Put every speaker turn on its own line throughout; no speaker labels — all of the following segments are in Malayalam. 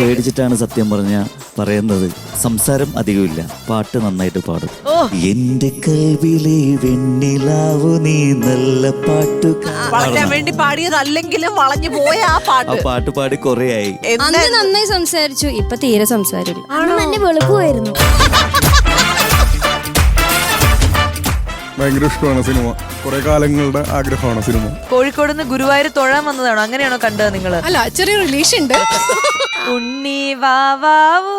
പേടിച്ചിട്ടാണ് സത്യം പറയുന്നത്. സംസാരം അധികമില്ല, പാട്ട് നന്നായിട്ട് പാടും. എന്റെ കൽവിലെ വെണ്ണിലാവു നീ നല്ല പാട്ടു
വളരാൻ വേണ്ടി പാടിയത് അല്ലെങ്കിലും വളഞ്ഞു പോയ ആ
ആ പാട്ട് പാടി കൊറേ ആയി.
അന്ന് നന്നായി സംസാരിച്ചു, ഇപ്പൊ തീരെ സംസാരില്ല. നല്ല വെളുപ്പമായിരുന്നു.
ഭയങ്കര ഇഷ്ടമാണ് സിനിമ. കുറെ കാലങ്ങളുടെ ആഗ്രഹമാണ് സിനിമ.
കോഴിക്കോട് നിന്ന് ഗുരുവായൂർ തൊഴാൻ വന്നതാണോ? അങ്ങനെയാണോ കണ്ടത് നിങ്ങള്?
അല്ല, ചെറിയ റിലേഷൻ ഉണ്ട്.
ഉണ്ണി വാവാവോ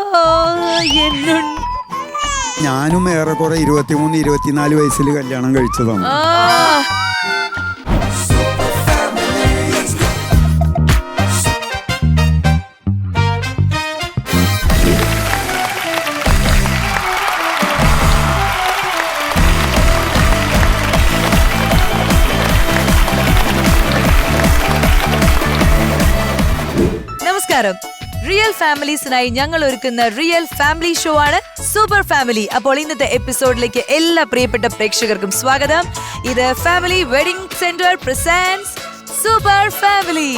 ഞാനും ഏറെക്കുറെ 23-24 വയസ്സിൽ കല്യാണം കഴിച്ചതാണ്.
നമസ്കാരം. റിയൽ ഫാമിലീസിനായി ഞങ്ങൾ ഒരുക്കുന്ന റിയൽ ഫാമിലി ഷോ ആണ് സൂപ്പർ ഫാമിലി. അപ്പോൾ ഇന്നത്തെ എപ്പിസോഡിലേക്ക് എല്ലാ പ്രിയപ്പെട്ട പ്രേക്ഷകർക്കും സ്വാഗതം. ഇത് family wedding centre presents super family.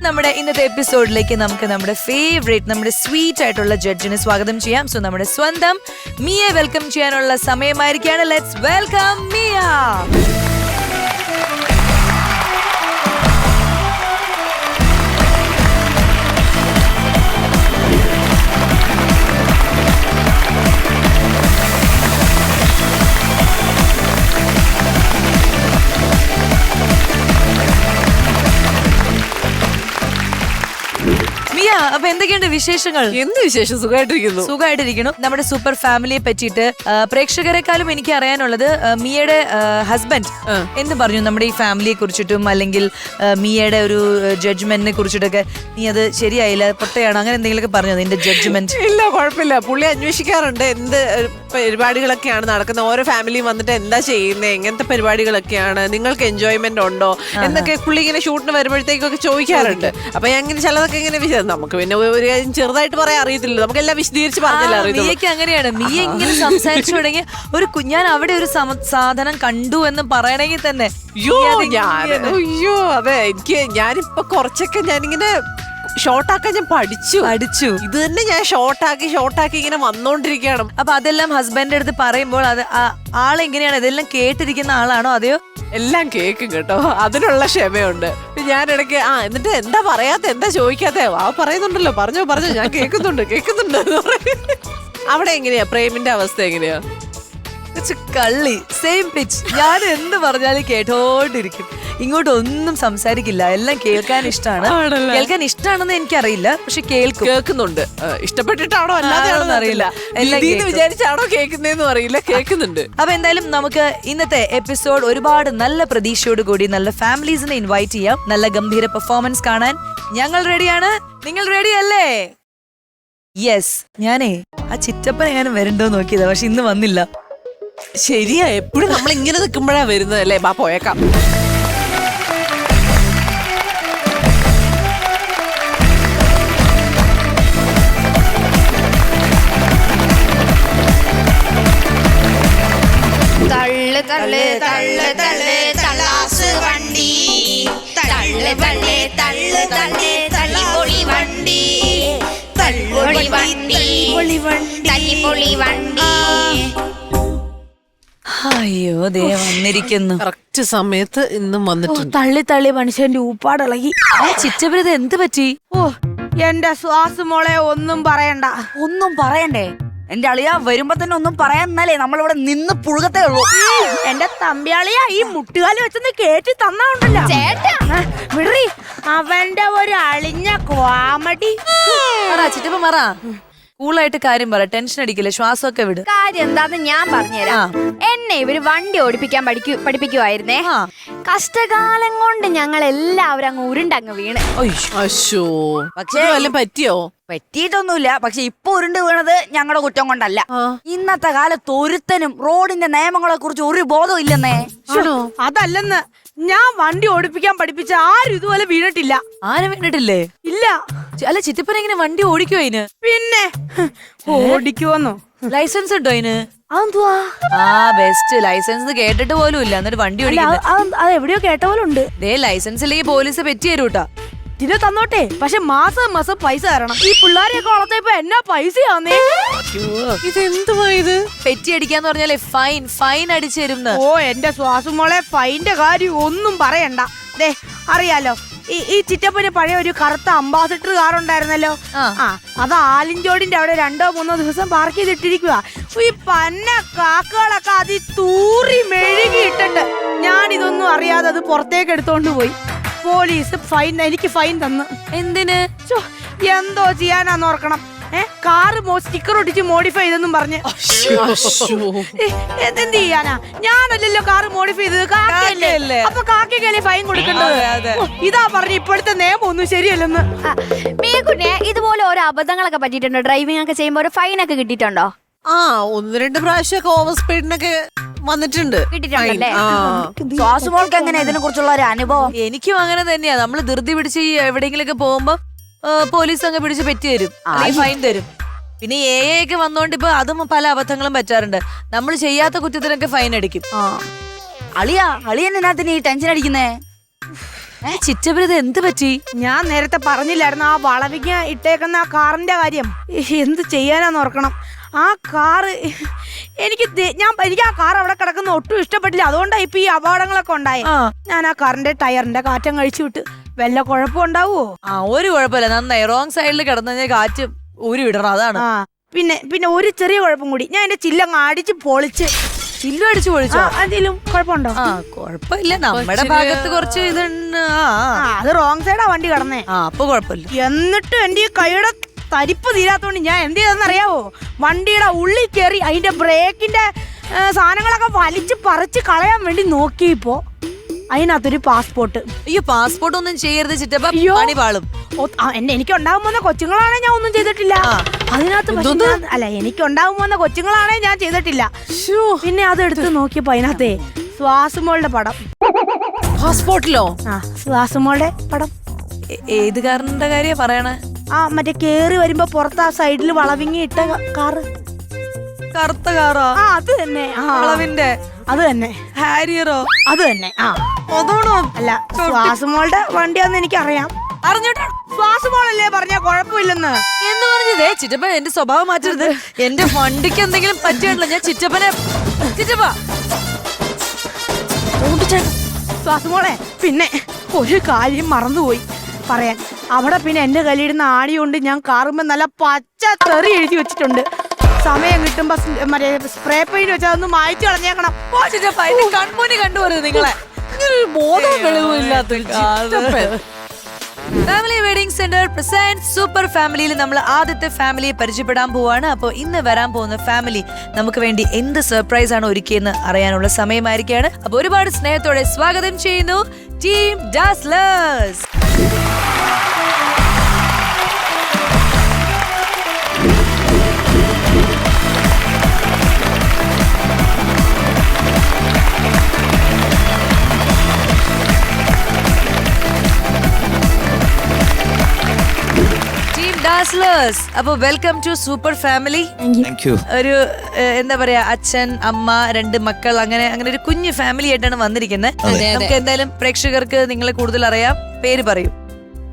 നമ്മുടെ ഇന്നത്തെ എപ്പിസോഡിലേക്ക് നമുക്ക് നമ്മുടെ ഫേവറേറ്റ്, നമ്മുടെ സ്വീറ്റ് ആയിട്ടുള്ള ജഡ്ജിനെ സ്വാഗതം ചെയ്യാം. സോ നമ്മുടെ സ്വന്തം മിയെ വെൽക്കം ചെയ്യാനുള്ള സമയമായിരിക്കുകയാണ്. Let's welcome Miya. അപ്പൊ എന്തൊക്കെയുണ്ട് വിശേഷങ്ങൾ?
എന്ത് വിശേഷം?
സുഖമായിട്ടിരിക്കുന്നു. നമ്മുടെ സൂപ്പർ ഫാമിലിയെ പറ്റിയിട്ട് പ്രേക്ഷകരെക്കാളും എനിക്ക് അറിയാനുള്ളത് മിയയുടെ ഹസ്ബൻഡ് എന്ന് പറഞ്ഞു നമ്മുടെ ഈ ഫാമിലിയെ കുറിച്ചിട്ടും, അല്ലെങ്കിൽ മിയയുടെ ഒരു ജഡ്ജ്മെന്റിനെ കുറിച്ചിട്ടൊക്കെ. നീ അത് ശരിയായില്ല, പൊട്ടയാണ്, അങ്ങനെ എന്തെങ്കിലുമൊക്കെ പറഞ്ഞു നിന്റെ ജഡ്ജ്മെന്റ്?
ഇല്ല, കുഴപ്പമില്ല. പുള്ളി അന്വേഷിക്കാറുണ്ട് എന്ത് പരിപാടികളൊക്കെയാണ് നടക്കുന്നത്, ഓരോ ഫാമിലിയും വന്നിട്ട് എന്താ ചെയ്യുന്നത്, എങ്ങനത്തെ പരിപാടികളൊക്കെയാണ്, നിങ്ങൾക്ക് എൻജോയ്മെന്റ് ഉണ്ടോ എന്നൊക്കെ പുള്ളി ഇങ്ങനെ ഷൂട്ടിന് വരുമ്പോഴത്തേക്കൊക്കെ ചോദിക്കാറുണ്ട്. അപ്പൊ ഞാൻ ഇങ്ങനെ ചിലതൊക്കെ ഇങ്ങനെ നമുക്ക് പിന്നെ ഒരു കാര്യം ചെറുതായിട്ട് പറയാൻ അറിയത്തില്ല, നമുക്കെല്ലാം വിശദീകരിച്ച് പറഞ്ഞില്ല.
മിയക്ക് അങ്ങനെയാണ്. മിയ ഇങ്ങനെ സംസാരിച്ചു തുടങ്ങി ഞാൻ അവിടെ ഒരു സാധനം കണ്ടു എന്ന് പറയണമെങ്കിൽ തന്നെ
അയ്യോ അതെ, ഞാനിപ്പോ കുറച്ചൊക്കെ ഞാനിങ്ങനെ ഷോർട്ടാക്കാൻ ഞാൻ പഠിച്ചു. ഇത് തന്നെ ഞാൻ ഷോർട്ടാക്കി ഇങ്ങനെ വന്നോണ്ടിരിക്കണം.
അപ്പൊ അതെല്ലാം ഹസ്ബൻഡിന്റെ അടുത്ത് പറയുമ്പോൾ അത് ആളെങ്ങനെയാണ്? ഇതെല്ലാം കേട്ടിരിക്കുന്ന ആളാണോ അതെയോ?
എല്ലാം കേക്കും കേട്ടോ, അതിനുള്ള ക്ഷമയുണ്ട്. ഞാനിടയ്ക്ക് എന്നിട്ട് എന്താ പറയാത്ത, എന്താ ചോദിക്കാത്ത, പറയുന്നുണ്ടല്ലോ, പറഞ്ഞോ ഞാൻ കേൾക്കുന്നുണ്ട്. അവിടെ എങ്ങനെയാ പ്രേമിന്റെ അവസ്ഥ എങ്ങനെയാ?
കള്ളി സെയിം പിച്ച്. ഞാൻ എന്ത് പറഞ്ഞാലും കേട്ടോണ്ടിരിക്കും, ഇങ്ങോട്ടൊന്നും സംസാരിക്കില്ല. എല്ലാം കേൾക്കാൻ ഇഷ്ടമാണെന്ന് എനിക്കറിയില്ല, പക്ഷെ കേൾക്കുന്നുണ്ട്.
ഇഷ്ടപ്പെട്ടിട്ടാണോ അല്ലാതെയാണോ അറിയില്ല, വിചാരിച്ചാണോ കേൾക്കുന്നതെന്നും അറിയില്ല, കേൾക്കുന്നുണ്ട്.
അപ്പൊ എന്തായാലും നമുക്ക് ഇന്നത്തെ എപ്പിസോഡ് ഒരുപാട് നല്ല പ്രതീക്ഷയോട് കൂടി നല്ല ഫാമിലീസിനെ ഇൻവൈറ്റ് ചെയ്യാം. നല്ല ഗംഭീര പെർഫോമൻസ് കാണാൻ ഞങ്ങൾ റെഡിയാണ്. നിങ്ങൾ റെഡി അല്ലേ? യെസ്. ഞാനേ ആ ചിറ്റപ്പൻ എങ്ങാനും വരണ്ടോ നോക്കിയതാ, പക്ഷെ ഇന്ന് വന്നില്ല.
ശരിയാ, എപ്പോഴും നമ്മൾ ഇങ്ങനെ നിൽക്കുമ്പോഴാ വരുന്നത് അല്ലേ? പോയേക്കാം.
തള്ളു തള്ളു തള്ളു തള്ളു തള്ളാസ് വണ്ടി, തള്ളു തള്ളു തള്ളു തള്ളു തള്ളിപ്പൊളി വണ്ടി, തള്ളിപ്പൊളി വണ്ടി.
അയ്യോ, ദേ വന്നിരിക്കുന്നു.
കറക്റ്റ് സമയത്ത് ഇന്നും വന്നിട്ടുണ്ട്.
തള്ളി മനുഷ്യന്റെ ഊപ്പാടിളകി.
ചിറ്റപ്പനത് എന്ത് പറ്റി?
എന്റെ ശ്വാസമോളെ ഒന്നും പറയണ്ടേ? എന്റെ അളിയ വരുമ്പോ തന്നെ ഒന്നും പറയാന്നല്ലേ നമ്മളിവിടെ നിന്ന് പുഴുകത്തേ ഉള്ളൂ. എന്റെ തമ്പിയാളിയ ഈ മുട്ടുകാലി വെച്ചൊന്ന് കേട്ടി തന്നാണ്ടല്ലോ വിടറി. അവന്റെ ഒരു അളിഞ്ഞ കോമഡി.
ചിറ്റപ്പൻ പറ, കൂളായിട്ട് കാര്യം പറ, ടെൻഷൻ അടിക്കില്ല, ശ്വാസമൊക്കെ വിട്.
കാര്യം എന്താന്ന് ഞാൻ പറഞ്ഞുതരാം. എന്നെ ഇവര് വണ്ടി ഓടിപ്പിക്കാൻ പഠിപ്പിക്കുവായിരുന്നേ. കഷ്ടകാലം കൊണ്ട് ഞങ്ങൾ എല്ലാവരും അങ്ങ് ഉരുണ്ടങ്ങ് വീണ്.
അശ്ശോ, പക്ഷേ വല്ലതും പറ്റിയോ?
പറ്റിയിട്ടൊന്നുമില്ല. പക്ഷെ ഇപ്പൊ ഉരുണ്ട് വീണത് ഞങ്ങളുടെ കുറ്റം കൊണ്ടല്ല. ഇന്നത്തെ കാലത്ത് ഒരുത്തനും റോഡിന്റെ നിയമങ്ങളെ കുറിച്ച് ഒരു ബോധവും ഇല്ലെന്നേ.
അതല്ലെന്ന്, ഞാൻ വണ്ടി ഓടിപ്പിക്കാൻ പഠിപ്പിച്ച ആരും ഇതുപോലെ വീണിട്ടില്ല.
ആരും വീണിട്ടില്ലേ?
ഇല്ല.
അല്ല ചിറ്റപ്പൻ എങ്ങനെ വണ്ടി ഓടിക്കുവോ അതിന്?
പിന്നെ ഓടിക്കുവന്നോ?
ലൈസൻസ് ഉണ്ടോ അതിന്?
അതെന്തുവാ?
ആ ബെസ്റ്റ്. ലൈസൻസ് കേട്ടിട്ട് പോലും ഇല്ല എന്നിട്ട് വണ്ടി ഓടിക്കുന്നത്.
അത് എവിടെയോ കേട്ട പോലെ ഉണ്ട്.
ലൈസൻസ് ഇല്ലെങ്കിൽ പോലീസ് പെറ്റി തരൂട്ടാ.
ഇതിനെ തന്നോട്ടെ, പക്ഷെ മാസം മാസം പൈസ തരണം. ഈ പിള്ളേരെയൊക്കെ വളർത്തിയപ്പോ എന്നാ പൈസയാന്നേ.
ഇതെന്തുവാ ഇത്?
പെറ്റി അടിക്കാന്ന് പറഞ്ഞാലേ ഫൈൻ അടിച്ചു തരും.
ഓ എന്റെ ശ്വാസം മോളെ, ഫൈന്റെ കാര്യം ഒന്നും പറയണ്ട. ദേ അറിയാലോ, ഈ ചിറ്റപ്പന് പഴയ ഒരു കറുത്ത അംബാസിഡർ കാർ ഉണ്ടായിരുന്നല്ലോ. അത് ആലിഞ്ചോടിന്റെ അവിടെ 2-3 ദിവസം പാർക്ക് ചെയ്തിട്ടിരിക്കുക. ഈ പന്ന കാക്കകളൊക്കെ അതി തൂറി മെഴുകിയിട്ടിട്ട് ഞാനിതൊന്നും അറിയാതെ അത് പുറത്തേക്ക് എടുത്തോണ്ട് പോയി. പോലീസ് എനിക്ക് ഫൈൻ തന്നു.
എന്തിന്?
എന്തോ ചെയ്യാനാന്ന് ഓർക്കണം. കാറ് സ്റ്റിക്കർ ഒട്ടിച്ച് മോഡിഫൈ ചെയ്തെന്നും പറഞ്ഞ്. എന്ത് ചെയ്യാനാ? ഞാനല്ലല്ലോ കാറ് മോഡിഫൈ ചെയ്തത്, കാക്കയല്ലേ. അപ്പൊ കാക്കല്ലേ ഫൈൻ കൊടുക്കേണ്ടത്. ഇതാ പറഞ്ഞു ഇപ്പോഴത്തെ നിയമം ഒന്നും ശരിയല്ലെന്ന്.
മീകുട്ടിയെ ഇതുപോലെ ഓരോ അബദ്ധങ്ങളൊക്കെ പറ്റിയിട്ടുണ്ടോ? ഡ്രൈവിംഗ് ഒക്കെ ചെയ്യുമ്പോ ഒരു ഫൈൻ ഒക്കെ കിട്ടിയിട്ടുണ്ടോ?
1-2 പ്രാവശ്യമൊക്കെ ഓവർ സ്പീഡിനൊക്കെ വന്നിട്ടുണ്ട്.
കിട്ടിയിട്ടുണ്ടല്ലേ?
ശ്വാസമോൾക്ക് എങ്ങനെ ഇതിനെ കുറിച്ചുള്ള ഒരു അനുഭവം?
എനിക്കും അങ്ങനെ തന്നെയാ. നമ്മള് ധൃതി പിടിച്ച് എവിടെയെങ്കിലൊക്കെ പോകുമ്പോ പോലീസ് അങ്ങ് പിടിച്ച് പെറ്റി തരും, അല്ലെങ്കിൽ ഫൈൻ തരും. പിന്നെ ഒക്കെ വന്നോണ്ട് ഇപ്പൊ അതും പല അബദ്ധങ്ങളും പറ്റാറുണ്ട്. നമ്മൾ ചെയ്യാത്ത കുറ്റത്തിനൊക്കെ ഫൈൻ അടിക്കും.
അളിയൻ എന്നാത്തിന് ഈ ടെൻഷൻ അടിക്കുന്നേ?
ചിറ്റപ്രത് എന്ത് പറ്റി?
ഞാൻ നേരത്തെ പറഞ്ഞില്ലായിരുന്നു ആ വളവിക്ക് ഇട്ടേക്കുന്ന ആ കാറിന്റെ കാര്യം. എന്ത് ചെയ്യാനാന്ന് ഓർക്കണം. ആ കാറ് എനിക്ക് ആ കാർ അവിടെ കിടക്കുന്ന ഒട്ടും ഇഷ്ടപ്പെട്ടില്ല. അതുകൊണ്ടാണ് ഇപ്പൊ ഈ അപകടങ്ങളൊക്കെ ഉണ്ടായി. ഞാൻ ആ കാറിന്റെ ടയറിന്റെ കാറ്റം കഴിച്ചു വിട്ട്. വല്ല കുഴപ്പം ഉണ്ടാവുമോ?
ഒരു കുഴപ്പമില്ല, നന്നായി. റോങ് സൈഡിൽ കിടന്നു കാറ്റ് ഊരി വിടണം, അതാണ്.
പിന്നെ ഒരു ചെറിയ കുഴപ്പം കൂടി. ഞാൻ എന്റെ ചില്ലങ്ങ് അടിച്ച് പൊളിച്ച്.
ചില്ലും അടിച്ചു പൊളിച്ചോ?
എന്തെങ്കിലും കുഴപ്പമുണ്ടോ?
കുഴപ്പമില്ല, നമ്മുടെ ഭാഗത്ത് കുറച്ച് ഇതുണ്ട്.
അത് റോങ് സൈഡാ വണ്ടി കിടന്നേ.
അപ്പൊ കുഴപ്പമില്ല.
എന്നിട്ട് എന്റെ ഈ കൈയുടെ തരിപ്പ് തീരാത്തോണ്ട് ഞാൻ എന്ത് ചെയ്തെന്ന് അറിയാവോ? വണ്ടിയുടെ ഉള്ളിൽ കയറി അതിന്റെ ബ്രേക്കിന്റെ സാധനങ്ങളൊക്കെ വലിച്ച് പറിച്ച് കളയാൻ വേണ്ടി നോക്കിയപ്പോ അതിനകത്തൊരു പാസ്പോർട്ട്.
അയ്യോ, പാസ്പോർട്ട് ഒന്നും ചെയ്യരുത് ചിറ്റപ്പ, പണി പാളും.
എനിക്ക് ഉണ്ടാകുമ്പോന്ന കൊച്ചുങ്ങളാണെ ഞാൻ ഒന്നും ചെയ്തിട്ടില്ല. അതിനകത്ത് അല്ല, എനിക്ക് ഉണ്ടാകുമ്പോന്ന കൊച്ചുങ്ങളാണെ ഞാൻ ചെയ്തിട്ടില്ല. പിന്നെ അതെടുത്ത് നോക്കിയപ്പോ അതിനകത്തെ ശ്വാസമോളുടെ പടം.
പാസ്പോർട്ടിലോ?
ശ്വാസമോളുടെ പടം.
ഏത് കാറിന്റെ കാര്യ പറയണേ?
മറ്റേ കേറി വരുമ്പോ പുറത്ത് ആ സൈഡിൽ വളവിങ്ങി ഇട്ട കാറ്.
കറുത്ത കാറോ?
അത് തന്നെ.
വളവിന്റെ
അത് തന്നെ.
ഹാരിയറോ?
അത് തന്നെ.
അതാണോ?
അല്ല, ശ്വാസമോളുടെ വണ്ടിയാന്ന് എനിക്കറിയാം.
അറിഞ്ഞോട്ടോ?
ശ്വാസമോളല്ലേ പറഞ്ഞ കുഴപ്പമില്ലെന്ന്
എന്ന് പറഞ്ഞതേ. ചിറ്റപ്പൻ എന്റെ സ്വഭാവം മാറ്റരുത്. എന്റെ വണ്ടിക്ക് എന്തെങ്കിലും പറ്റിയാണല്ലോ ഞാൻ ചിറ്റപ്പനെ. ചിറ്റപ്പ
ശ്വാസമോളെ, പിന്നെ ഒരു കാര്യം മറന്നുപോയി പറയാൻ. അവിടെ പിന്നെ എന്റെ കയ്യിലിടുന്ന ആണി കൊണ്ട് ഞാൻ കാറുമ്പോ നല്ല പച്ച തെറി എഴുതി വെച്ചിട്ടുണ്ട്. സമയം കിട്ടുമ്പോ മറ്റേ സ്പ്രേ പെയിന്റ് വെച്ചാൽ അതൊന്ന് മായ്ച്ചു കളഞ്ഞേക്കണം.
കൺമുനി കണ്ടുപോരുത് നിങ്ങളെ. ബോധം വെളിവില്ലാത്ത family wedding center present super ഫാമിലിയിൽ നമ്മൾ ആദ്യത്തെ ഫാമിലിയെ പരിചയപ്പെടാൻ പോവാണ്. അപ്പോൾ ഇന്ന് വരാൻ പോകുന്ന ഫാമിലി നമുക്ക് വേണ്ടി എന്ത് സർപ്രൈസ് ആണ് ഒരുക്കിയെന്ന് അറിയാനുള്ള സമയമായിരിക്കാണ്. അപ്പോൾ ഒരുപാട് സ്നേഹത്തോടെ സ്വാഗതം ചെയ്യുന്നു ടീം ഡാസ്ലേഴ്സ്. അപ്പൊ വെൽക്കം ടു സൂപ്പർ ഫാമിലി. ഒരു എന്താ പറയാ, അച്ഛൻ, അമ്മ, 2 മക്കൾ, അങ്ങനെ ഒരു കുഞ്ഞു ഫാമിലി ആയിട്ടാണ് വന്നിരിക്കുന്നത്. നമുക്ക് എന്തായാലും പ്രേക്ഷകർക്ക് നിങ്ങളെ കൂടുതൽ അറിയാം. പേര് പറയൂ.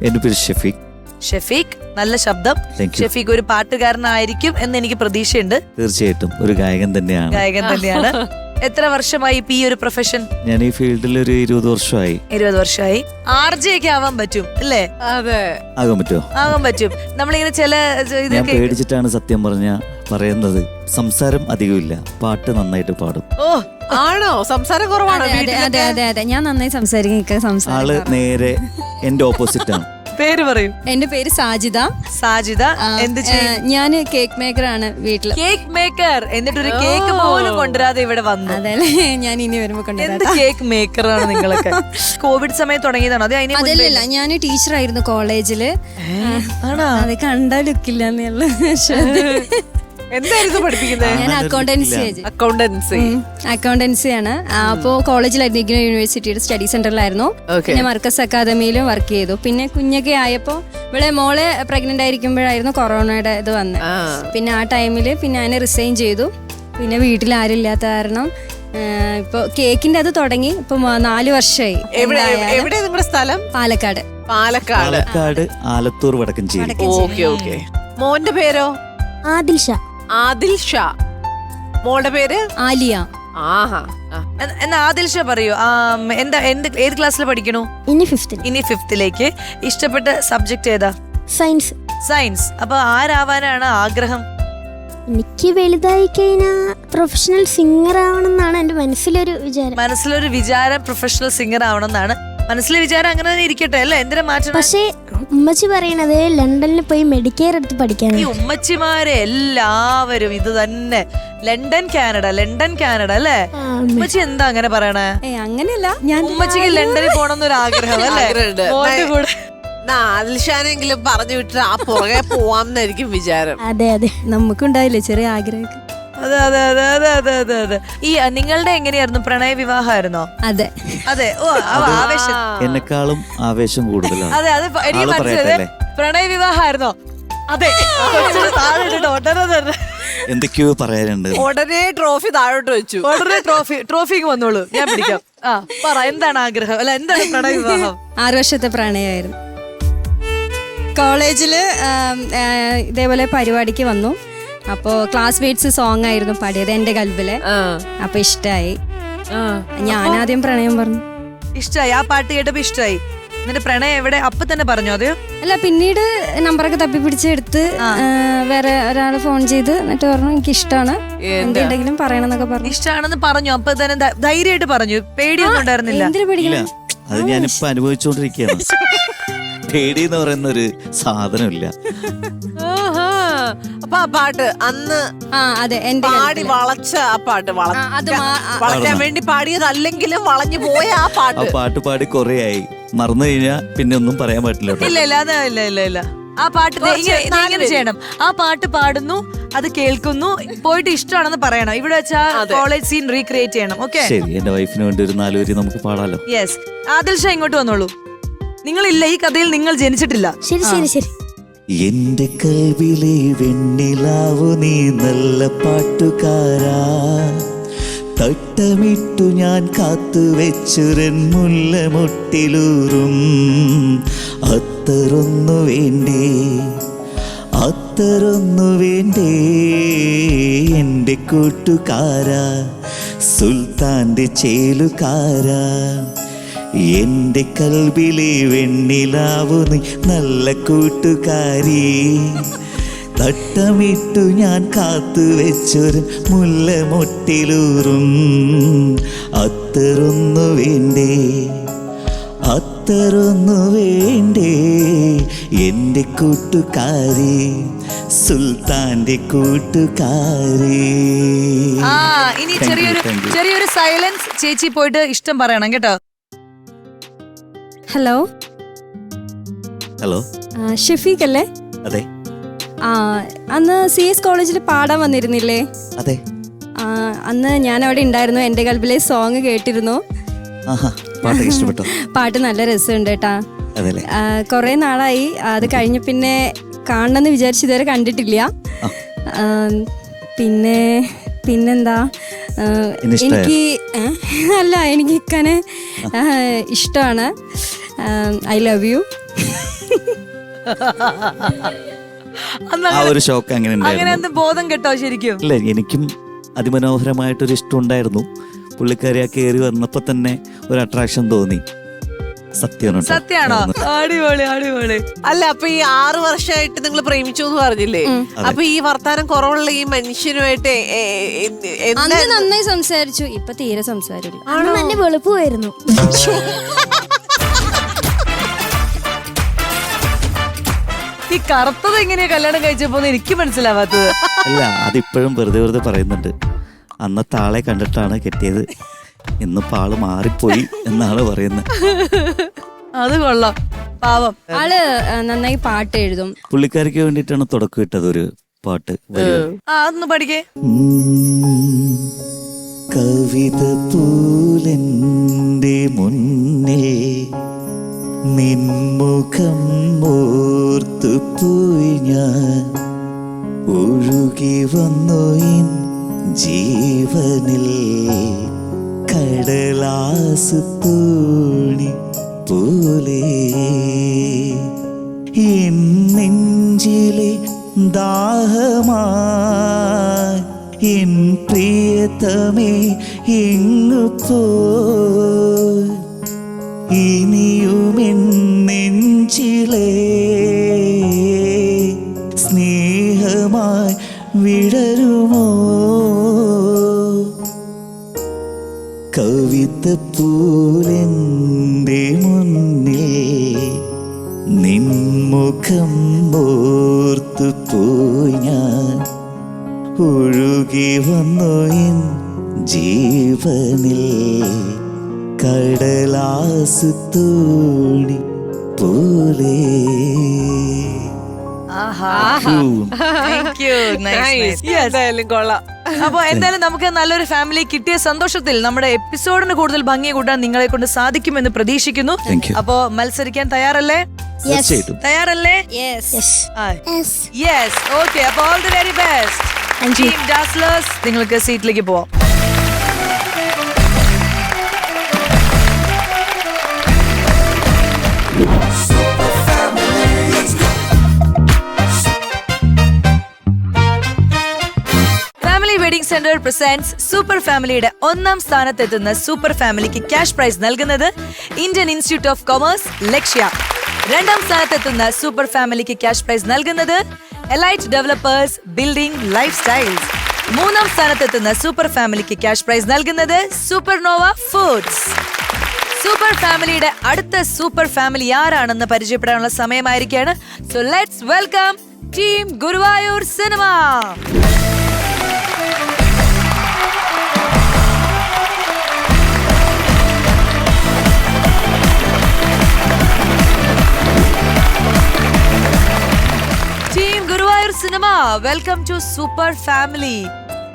എന്റെ പേര് ഷെഫീഖ്.
ഷെഫീഖ്, നല്ല ശബ്ദം. ഷെഫീഖ് ഒരു പാട്ടുകാരനായിരിക്കും എന്ന് എനിക്ക് പ്രതീക്ഷയുണ്ട്.
തീർച്ചയായിട്ടും ഒരു ഗായകൻ തന്നെയാണ്.
ഗായകൻ തന്നെയാണ്. എത്ര വർഷമായി ഇപ്പൊ ഈ ഒരു പ്രൊഫഷൻ?
ഞാൻ ഈ ഫീൽഡിൽ ഒരു 20 വർഷമായി.
20 വർഷമായി. ആർജെ ഒക്കെ ആവാൻ പറ്റും അല്ലേ?
അതെ,
ആകാൻ പറ്റുമോ?
ആകാൻ പറ്റും. നമ്മളിങ്ങനെ ചില
ഞാൻ പേടിച്ചിട്ടാണ് സത്യം പറഞ്ഞ പറയുന്നത്. സംസാരം അധികമില്ല, പാട്ട് നന്നായിട്ട് പാടും.
ഓ,
ആണോ? സംസാരം കുറവാണോ?
അതെ, ഞാൻ നന്നായി സംസാരിക്കും.
ആള് നേരെ എന്റെ ഓപ്പോസിറ്റ് ആണ്.
പേര് പറയൂ.
എന്റെ പേര് സാജിദ.
സാജിദ എന്ത് ചെയ്യും?
ഞാൻ കേക്ക് മേക്കർ ആണ് വീട്ടില്.
Cake maker. എന്നിട്ടൊരു കേക്ക് പോലും കൊണ്ടുവരാതെ ഇവിടെ വന്നു.
അതല്ലേ ഞാൻ ഇനി വരുമ്പോ
എന്ത്
കൊണ്ടുവരാം.
കേക്ക് മേക്കറാണ് നിങ്ങളൊക്കെ? കോവിഡ് സമയത്ത് തുടങ്ങിയതാണോ? അത് അതിന്
അതല്ലല്ല, ഞാൻ ടീച്ചറായിരുന്നു കോളേജില്.
ആണോ?
അത് കണ്ടാ ലുക്കില്ലെന്നുള്ള.
എന്തായിരുന്നു പഠിപ്പിക്കുന്നത്?
ഞാൻ അക്കൗണ്ടൻസിയാണ്. അപ്പോ കോളേജിലായിരുന്നു, ഇഗ്നോ യൂണിവേഴ്സിറ്റിയുടെ സ്റ്റഡി സെന്ററിലായിരുന്നു. പിന്നെ മർക്കസ് അക്കാദമിയിലും വർക്ക് ചെയ്തു. പിന്നെ കുഞ്ഞൊക്കെ ആയപ്പോ ഇവിടെ മോളെ പ്രഗ്നന്റ് ആയിരിക്കുമ്പോഴായിരുന്നു കൊറോണയുടെ ഇത് വന്നത്. പിന്നെ ആ ടൈമില് പിന്നെ ഞാൻ റിസൈൻ ചെയ്തു. പിന്നെ വീട്ടിൽ ആരും ഇല്ലാത്ത കാരണം ഇപ്പൊ കേക്കിന്റെ അത് തുടങ്ങി ഇപ്പൊ 4 വർഷമായി.
എവിടെ നിങ്ങളുടെ സ്ഥലം?
പാലക്കാട്.
പാലക്കാട്
ആലത്തൂർ വടക്കഞ്ചേരി.
Okay okay. മോന്റെ പേരോ?
ആദിൽ ഷാ.
ആദിൽ ഷാ. മോളുടെ പേര്?
ആലിയ.
ആഹാ.
എന്നാ ആദിൽ ഷാ പറയൂ. ഏത് ക്ലാസ്സിൽ പഠിക്കണു? ഇനി ഫിഫ്ത്തിലേക്ക്. ഇഷ്ടപ്പെട്ട സബ്ജക്ട് ഏതാ?
സയൻസ്.
സയൻസ്. അപ്പൊ ആരാവാനാണ് ആഗ്രഹം?
എനിക്ക് വലുതായി കഴിഞ്ഞാൽ പ്രൊഫഷണൽ സിംഗർ ആവണമെന്നാണ് എന്റെ മനസ്സിലൊരു വിചാരം. പ്രൊഫഷണൽ സിംഗർ ആവണമെന്നാണ് മനസ്സിലെ വിചാരം. അങ്ങനെ തന്നെ ഇരിക്കട്ടെ അല്ലേ, എന്തിനാ മാറ്റണം? പക്ഷേ ഉമ്മച്ചി പറയണത് ലണ്ടനിൽ പോയി മെഡിക്കെയർ എടുത്ത് പഠിക്കാൻ.
ഈ ഉമ്മച്ചിമാരെ എല്ലാവരും ഇത് തന്നെ. ലണ്ടൻ കാനഡ അല്ലേ? ഉമ്മച്ചി എന്താ അങ്ങനെ പറയണേ?
അങ്ങനെയല്ല, ഞാൻ
ഉമ്മച്ചിക്ക് ലണ്ടനിൽ പോണെന്നൊരു ആഗ്രഹം അല്ലേ? മോന്റെ കൂടെ
ആദിൽഷാനെങ്കിലും പറഞ്ഞു വിട്ടിട്ട് ആ പുറകെ പോവാന്നായിരിക്കും വിചാരം.
അതെ അതെ,
നമുക്കുണ്ടായില്ലേ ചെറിയ ആഗ്രഹം.
അതെ. ഈ നിങ്ങളുടെ എങ്ങനെയായിരുന്നു? പ്രണയ വിവാഹമായിരുന്നോ?
അതെ
അതെ. ഓ ആവേശം.
എന്നെക്കാളും ആവേശം കൂടുതലാണ്.
അതെ എനിക്ക് മനസ്സിലായത്. പ്രണയ വിവാഹമായിരുന്നോ? അതെ.
എന്തൊക്കെയോ പറയാനുണ്ട്.
ഉടനെ ട്രോഫി താഴോട്ട് വെച്ചു.
ഉടനെ ട്രോഫിക്ക് വന്നോളൂ, ഞാൻ പിടിക്കാം. പറ, എന്താണ് ആഗ്രഹം? അല്ല, എന്താണ് പ്രണയ വിവാഹം?
6 വർഷത്തെ പ്രണയമായിരുന്നു. കോളേജില് ഇതേപോലെ പരിപാടിക്ക് വന്നു. അപ്പോ ക്ലാസ്മേറ്റ്സ് സോങ് ആയിരുന്നു പാടിയത്, എന്റെ കൽബിലെ. അപ്പൊ ഇഷ്ടായി. ഞാൻ ആദ്യം പ്രണയം പറഞ്ഞു.
ഇഷ്ടായി? ആ പാട്ട് കേട്ടപ്പോ ഇഷ്ടായി. എന്നിട്ട് പ്രണയം എവിടെ? അപ്പൊ തന്നെ പറഞ്ഞോ? അതെയോ?
അല്ല, പിന്നീട് നമ്പറൊക്കെ തപ്പിപ്പിടിച്ചെടുത്ത് വേറെ ഒരാള് ഫോൺ ചെയ്ത് എന്നിട്ട് പറഞ്ഞു എനിക്ക് ഇഷ്ടമാണ്, എന്തുണ്ടെങ്കിലും പറയണമെന്നൊക്കെ പറഞ്ഞു.
ഇഷ്ടമാണെന്ന് പറഞ്ഞു. അപ്പൊ തന്നെ ധൈര്യമായിട്ട് പറഞ്ഞു? പേടിയൊന്നും ഉണ്ടായിരുന്നില്ല?
എന്തിനു പേടിക്കണം?
അത് ഞാനിപ്പോ അനുഭവിച്ചുകൊണ്ടിരിക്കുകയാണ്. പേടി എന്ന് പറയുന്ന ഒരു സാധനമില്ല.
അപ്പൊ ആ പാട്ട് അന്ന്
അതെ എന്റെ
പാടി വളച്ച ആ പാട്ട് വളയ്ക്കാൻ വേണ്ടി പാടിയതല്ലെങ്കിലും വളഞ്ഞു പോയ ആ പാട്ട്
പാടി കൊറേ ആയി. മറന്നു കഴിഞ്ഞാ പിന്നെ ഒന്നും പറയാൻ പറ്റില്ല.
ഇല്ല. ആ പാട്ട് ഇങ്ങനെ ചെയ്യണം. ആ പാട്ട് പാടുന്നു, അത് കേൾക്കുന്നു, പോയിട്ട് ഇഷ്ടമാണെന്ന് പറയണം. ഇവിടെ വെച്ചാ കോളേജ് സീൻ റീക്രിയേറ്റ് ചെയ്യണം. ഓക്കെ,
ശരി. എന്റെ വൈഫിന് വേണ്ടി ഒരു 4 വരി നമുക്ക് പാടാലോ.
യെസ്. ആദിൽ ഷാ ഇങ്ങോട്ട് വന്നോളൂ. നിങ്ങളില്ല ഈ കഥയിൽ, നിങ്ങൾ ജനിച്ചിട്ടില്ല.
ശരി.
എന്റെ കൽവിലെ വെണ്ണിലാവു നീ നല്ല പാട്ടുകാരാ, തട്ടമിട്ടു ഞാൻ കാത്തുവെച്ചുരൻ മുല്ലമൊട്ടിലൂറും. അത്തറൊന്നു വേണ്ടേ എൻ്റെ കൂട്ടുകാരാ, സുൽത്താൻ്റെ ചേലുകാരാ. എന്റെ കൽബിലെ വെണ്ണിലാവു നീ നല്ല കൂട്ടുകാരി, തട്ടമിട്ടു ഞാൻ കാത്തുവെച്ചൊരു മുല്ലമൊട്ടിലൂറും. അത്തറൊന്നു വേണ്ടേ എൻ്റെ കൂട്ടുകാരി, സുൽത്താന്റെ കൂട്ടുകാരി.
ഇനി ചെറിയൊരു സൈലൻസ്. ചേച്ചി പോയിട്ട് ഇഷ്ടം പറയണം കേട്ടോ.
ഹലോ, ഷഫീഖ് അല്ലേ?
അതെ.
അന്ന് CS കോളേജിൽ പാടാൻ വന്നിരുന്നില്ലേ?
അതെ.
അന്ന് ഞാൻ അവിടെ ഉണ്ടായിരുന്നു. എന്റെ കൽബിലെ സോങ് കേട്ടിരുന്നു.
ഇഷ്ടപ്പെട്ടോ?
പാട്ട് നല്ല രസമുണ്ട് കേട്ടാ. കൊറേ നാളായി അത് കഴിഞ്ഞ പിന്നെ കാണണമെന്ന് വിചാരിച്ചു, ഇതുവരെ കണ്ടിട്ടില്ല. പിന്നെന്താ, എനിക്ക് ഇക്കനെ ഇഷ്ടമാണ്. I love you.
ഒരു ഷോക്ക്
അങ്ങനെ ബോധം കേട്ടോ? ശരിക്കും
ഇല്ല, എനിക്കും അതിമനോഹരമായിട്ടൊരു ഇഷ്ടം ഉണ്ടായിരുന്നു. പുള്ളിക്കാരി ആ കയറി വന്നപ്പോ തന്നെ ഒരു അട്രാക്ഷൻ തോന്നി.
സത്യമാണോ? അടിപൊളി.
അല്ല, അപ്പൊ ഈ 6 വർഷമായിട്ട് നിങ്ങൾ പ്രേമിച്ചു എന്ന് പറഞ്ഞില്ലേ? അപ്പൊ ഈ വർത്താനം കുറവുള്ള ഈ മനുഷ്യനുമായിട്ട്
നന്നായി സംസാരിച്ചു. ഇപ്പൊ തീരെ സംസാരില്ല.
നല്ല വെളുപ്പമായിരുന്നു.
ഈ കറുത്തത് എങ്ങനെയാ കല്യാണം കഴിച്ചപ്പോ എനിക്ക് മനസ്സിലാവാത്തത്.
അല്ല അതിപ്പോഴും വെറുതെ പറയുന്നുണ്ട്. അന്നത്തെ ആളെ കണ്ടിട്ടാണ് കെട്ടിയത്, ഇന്നിപ്പോ ആള് മാറിപ്പോയി എന്നാണ് പറയുന്നത്.
അത് കൊള്ളാം, പാവം.
ആള് നന്നായി പാട്ട് എഴുതും.
പുള്ളിക്കാരിക്ക് വേണ്ടിയിട്ടാണ് തുടക്കം ഇട്ടത് ഒരു പാട്ട്.
അതൊന്ന് പഠിക്കേ.
കവിത പൂലെന്റെ മുന്നിൽ നിൻമുഖം ഓർത്തു പോയി ഞാൻ, ഒഴുകി വന്നു എൻ ജീവനിൽ കടലാസ് തോണി പോലെ, എൻ നെഞ്ചിലെ ദാഹമായി എൻ പ്രിയതമേ എങ്ങു പോയി, ഇനിയും എൻ നെഞ്ചിലെ സ്നേഹമായി വിടരുമോ? കവിതപ്പൂലെന്റെ മുന്നിൽ നിൻമുഖം ഓർത്തു പോയി ഞാൻ, ഒഴുകി വന്നു എൻ ജീവനിൽ കടലാസ് തോണി പോലെ.
എന്തായാലും കൊള്ളാം.
അപ്പൊ എന്തായാലും നമുക്ക് നല്ലൊരു ഫാമിലി കിട്ടിയ സന്തോഷത്തിൽ നമ്മുടെ എപ്പിസോഡിന് കൂടുതൽ ഭംഗി കൂട്ടാൻ നിങ്ങളെ കൊണ്ട് സാധിക്കുമെന്ന് പ്രതീക്ഷിക്കുന്നു. അപ്പോ മത്സരിക്കാൻ തയ്യാറല്ലേ? തയ്യാറല്ലേ? യെസ്. ഓക്കെ, അപ്പൊ all the very best team dazzlers. നിങ്ങൾക്ക് സീറ്റിലേക്ക് പോവാം. വെഡിംഗ് സെന്റർ പ്രസന്റ്സ് സൂപ്പർ ഫാമിലിയുടെ 1ാം സ്ഥാനത്തെത്തുന്ന സൂപ്പർ ഫാമിലിക്ക് ക്യാഷ് പ്രൈസ് നൽകുന്നത് Indian institute of commerce Lakshya. 2ാം സ്ഥാനത്തെത്തുന്ന സൂപ്പർ ഫാമിലിക്ക് ക്യാഷ് പ്രൈസ് നൽകുന്നത് elite developers building life styles. 3ാം സ്ഥാനത്തെത്തുന്ന സൂപ്പർ ഫാമിലിക്ക് ക്യാഷ് പ്രൈസ് നൽകുന്നത് സൂപ്പർനോവ ഫുഡ്സ്. സൂപ്പർ ഫാമിലിയുടെ അടുത്ത സൂപ്പർ ഫാമിലി ആരാണെന്ന് പരിചയപ്പെടാനുള്ള സമയമായിരിക്കുകയാണ്. So let's welcome team Guruvayur cinema. Cinema, welcome to super family.